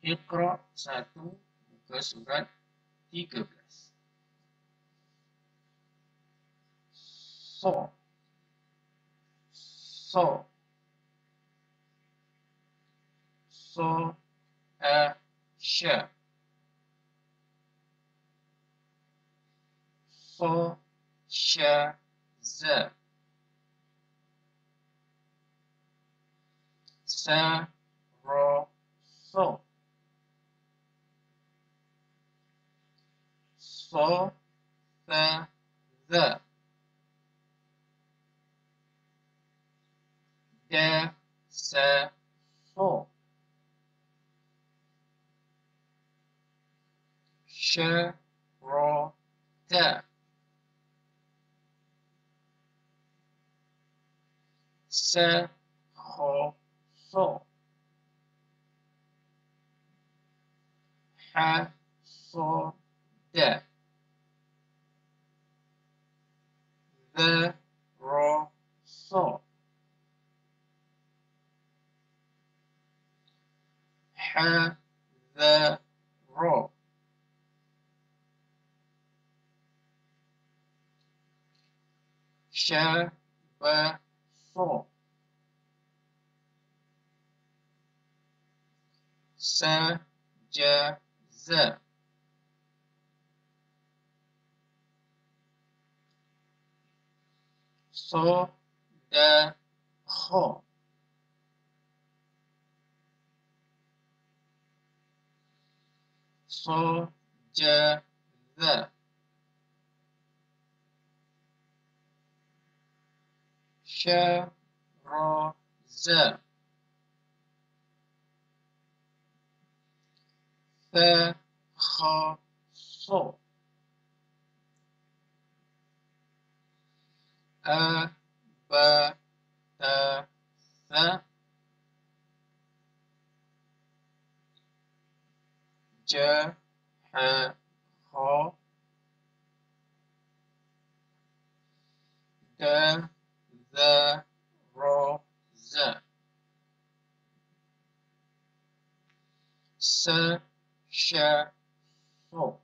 Iqra 1, muka surat 13. So, so, so, sha, so, sha, za, sa, ro, so, so, tha, the, da, sa, so, sha, ro, ta, sa, ho, so, ha, so, da, the, ro, so, ha, the, ro, sha, ba, so, sa, ja, za, so, da, ho, so, ja, za, sha, ro, za, tha, kha, so, a, ba, ta, tha, ja, ha, ho, da, the, ro, za, sa, sha, so,